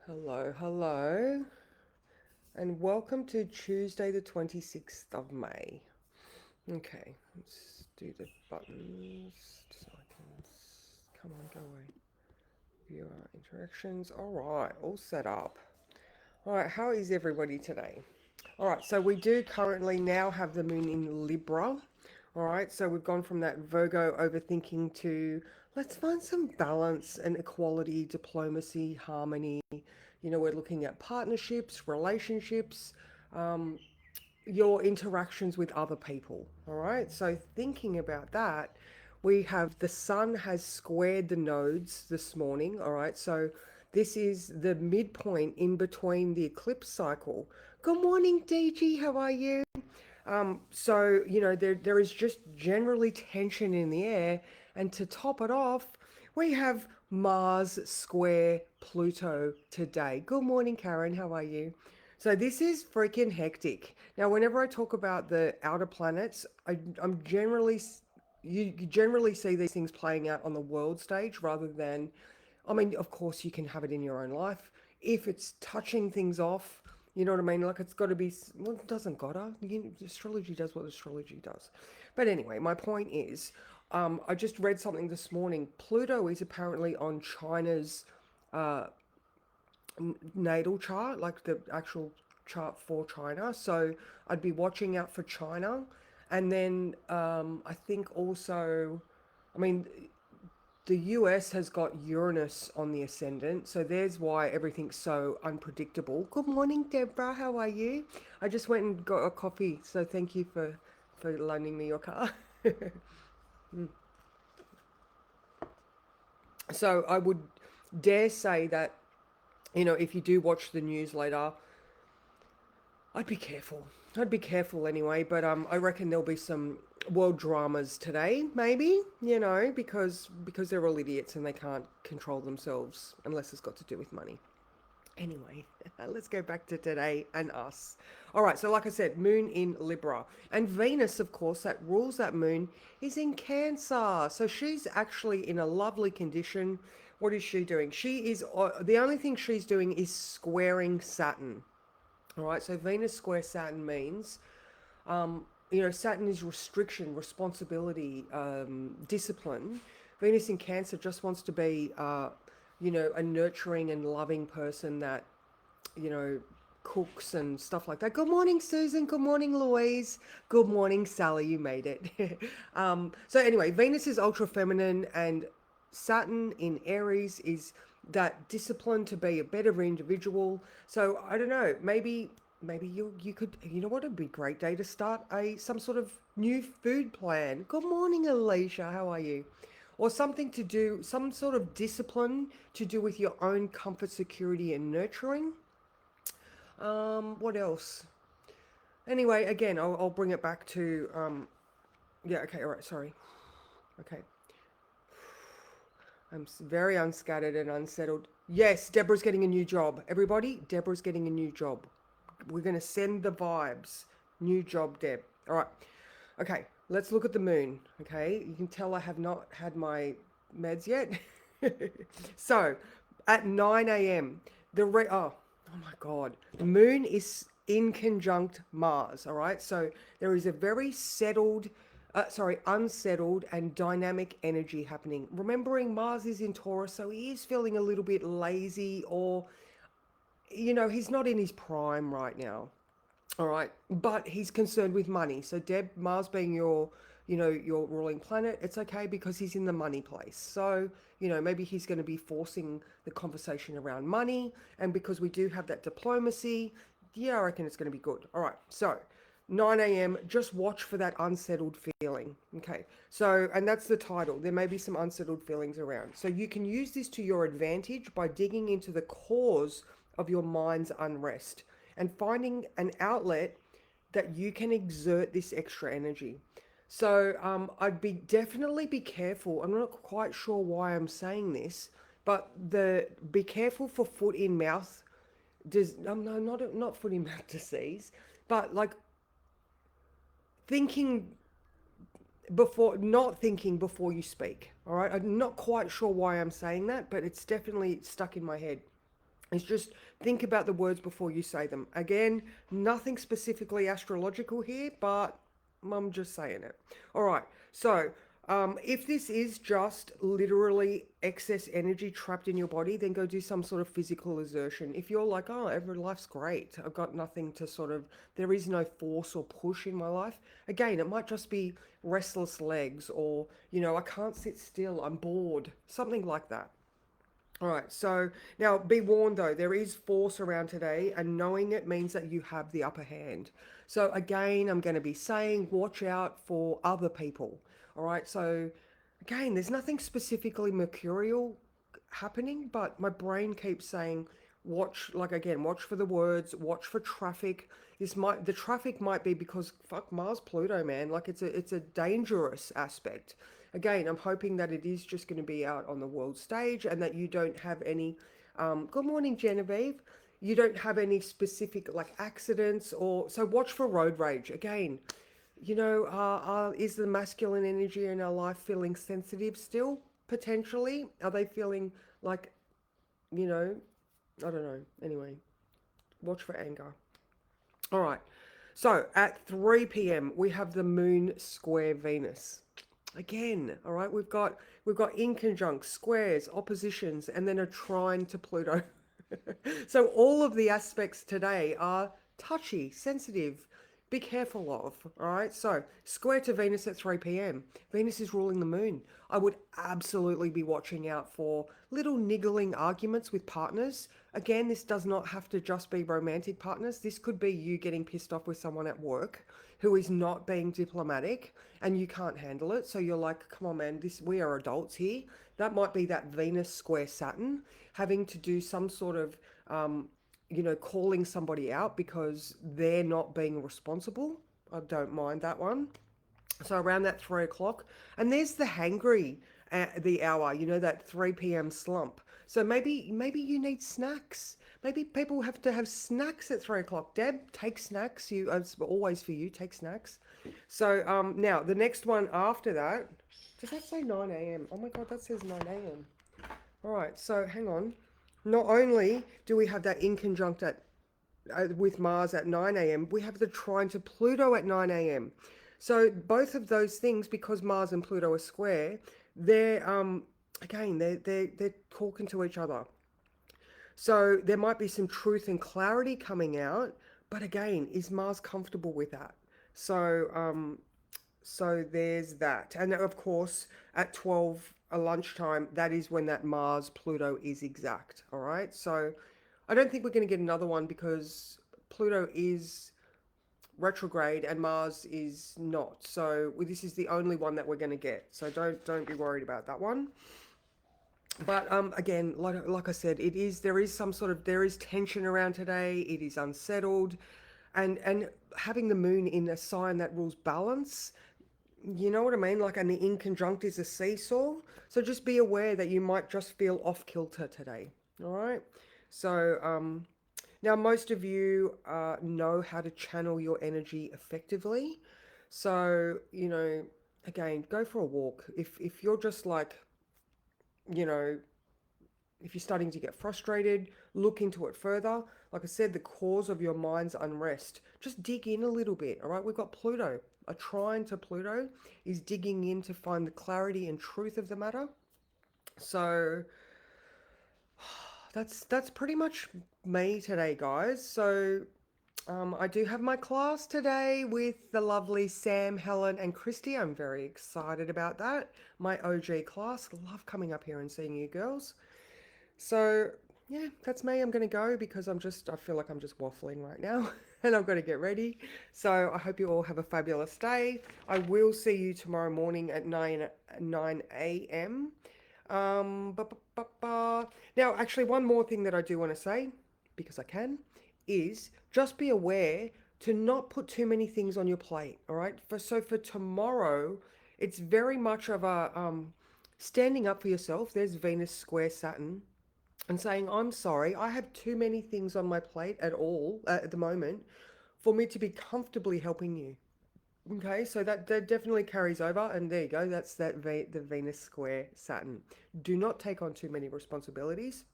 Hello, hello, and welcome to Tuesday, the 26th of May. Okay, let's do the buttons so I can. Come on, go away. Viewer interactions. All right, all set up. All right, how is everybody today? All right, so we do currently now have the moon in Libra. All right, so we've gone from that Virgo overthinking to let's find some balance and equality, diplomacy, harmony. We're looking at partnerships, relationships, um, your interactions with other people. All right, so thinking about that, we have the sun has squared the nodes this morning. All right, so this is the midpoint in between the eclipse cycle. Good morning, DG. How are you? There is just generally tension in the air. And to top it off, we have Mars square Pluto today. Good morning, Karen. How are you? So this is freaking hectic. Now, whenever I talk about the outer planets, I'm generally you generally see these things playing out on the world stage rather than, I mean, of course, you can have it in your own life. If it's touching things off, you know what I mean? Like it's got to be, well, it doesn't gotta. Astrology does what astrology does. But anyway, my point is, I just read something this morning. Pluto is apparently on China's uh, natal chart, like the actual chart for China. So I'd be watching out for China. And then I think also, I mean, the US has got Uranus on the ascendant, so there's why everything's so unpredictable. Good morning, Deborah. How are you? I just went and got a coffee, so thank you for loaning me your car. So I would dare say that if you do watch the news later, I'd be careful. I'd be careful anyway, but I reckon there'll be some world dramas today, maybe, because they're all idiots and they can't control themselves unless it's got to do with money. Anyway, let's go back to today and us. All right, so like I said, moon in Libra. And Venus, of course, that rules that moon, is in Cancer. So she's actually in a lovely condition. What is she doing? She is, the only thing she's doing is squaring Saturn. All right, so Venus square Saturn means, Saturn is restriction, responsibility, discipline. Venus in Cancer just wants to be, a nurturing and loving person that, you know, cooks and stuff like that. Good morning, Susan. Good morning, Louise. Good morning, Sally. You made it. So anyway, Venus is ultra feminine, and Saturn in Aries is that discipline to be a better individual. So I don't know, maybe you could, you know what, it'd be a great day to start a some sort of new food plan. Good morning, Alicia. How are you? Or something to do, some sort of discipline to do with your own comfort, security, and nurturing. What else? Anyway, again, I'll bring it back to, yeah, okay, all right, sorry. Okay. I'm very unscattered and unsettled. Yes, Deborah's getting a new job. Everybody, Deborah's getting a new job. We're going to send the vibes. New job, Deb. All right. Okay, let's look at the moon. Okay, you can tell I have not had my meds yet. So, at 9 a.m., oh my God, the moon is in conjunct Mars. All right, so there is a very unsettled and dynamic energy happening. Remembering Mars is in Taurus, so he is feeling a little bit lazy, or he's not in his prime right now. All right, but he's concerned with money. So Deb, Mars being your ruling planet, it's okay because he's in the money place. So maybe he's going to be forcing the conversation around money, and because we do have that diplomacy, yeah, I reckon it's going to be good. All right, so 9 a.m. Just watch for that unsettled feeling. Okay, so and that's the title. There may be some unsettled feelings around. So you can use this to your advantage by digging into the cause of your mind's unrest and finding an outlet that you can exert this extra energy. So I'd be definitely be careful. I'm not quite sure why I'm saying this, but the be careful for foot in mouth. No, not foot in mouth disease, but like thinking not thinking before you speak. All right, I'm not quite sure why I'm saying that, but it's definitely stuck in my head. is just think about the words before you say them. Again, nothing specifically astrological here, but I'm just saying it. All right. So, if this is just literally excess energy trapped in your body, then go do some sort of physical exertion. If you're like, oh, every life's great, I've got nothing to sort of, there is no force or push in my life. Again, it might just be restless legs or, I can't sit still, I'm bored, something like that. All right, so now be warned though, there is force around today, and knowing it means that you have the upper hand. So, again, I'm going to be saying watch out for other people. All right, so again, there's nothing specifically mercurial happening, but my brain keeps saying watch, like again, watch for the words, watch for traffic. The traffic might be because fuck Mars Pluto, man, like it's a dangerous aspect. Again, I'm hoping that it is just going to be out on the world stage and that you don't have any good morning, Genevieve. You don't have any specific like accidents, or so watch for road rage. Again, is the masculine energy in our life feeling sensitive still? Potentially. Are they feeling like, you know, I don't know. Anyway, watch for anger. All right. So at 3 p.m. we have the moon square Venus. Again, all right, we've got inconjuncts, squares, oppositions, and then a trine to Pluto. So all of the aspects today are touchy, sensitive. Be careful of. All right. So square to Venus at 3 p.m. Venus is ruling the moon. I would absolutely be watching out for little niggling arguments with partners. Again, this does not have to just be romantic partners. This could be you getting pissed off with someone at work who is not being diplomatic and you can't handle it. So you're like, come on, man, we are adults here. That might be that Venus square Saturn having to do some sort of calling somebody out because they're not being responsible. I don't mind that one. So around that 3 o'clock, and there's the hangry at the hour, that 3 p.m. slump. So maybe you need snacks. Maybe people have to have snacks at 3 o'clock. Deb, take snacks. It's always for you. Take snacks. So now the next one after that. Does that say 9 a.m.? Oh my god, that says 9 a.m. All right. So hang on. Not only do we have that inconjunct with Mars at 9 a.m., we have the trine to Pluto at 9 a.m. So both of those things, because Mars and Pluto are square, they're again they're talking to each other. So there might be some truth and clarity coming out, but again, is Mars comfortable with that? So there's that, and of course at 12 a lunchtime, that is when that Mars Pluto is exact. All right, so I don't think we're going to get another one because Pluto is retrograde and Mars is not. So this is the only one that we're going to get. So don't be worried about that one. But again, like I said, there is tension around today. It is unsettled, and having the moon in a sign that rules balance. You know what I mean? Like, and the inconjunct is a seesaw. So just be aware that you might just feel off kilter today. All right. So now, most of you know how to channel your energy effectively. So, again, go for a walk. If you're just like, you know, if you're starting to get frustrated, look into it further. Like I said, the cause of your mind's unrest, just dig in a little bit. All right, we've got Pluto. A trine to Pluto is digging in to find the clarity and truth of the matter. So that's pretty much me today, guys. So I do have my class today with the lovely Sam, Helen, and Christy. I'm very excited about that. My OG class. Love coming up here and seeing you girls. So yeah, that's me. I'm gonna go because I feel like I'm just waffling right now and I've got to get ready. So I hope you all have a fabulous day. I will see you tomorrow morning at 9 a.m. Now, actually, one more thing that I do want to say, because I can, is just be aware to not put too many things on your plate. All right. For tomorrow, it's very much of a standing up for yourself. There's Venus square Saturn and saying, I'm sorry, I have too many things on my plate at the moment for me to be comfortably helping you. Okay, so that definitely carries over, and there you go. That's the Venus square Saturn. Do not take on too many responsibilities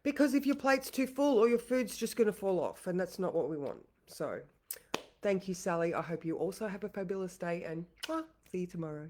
Because if your plate's too full, all your food's just going to fall off, and that's not what we want. So, thank you, Sally. I hope you also have a fabulous day, and see you tomorrow.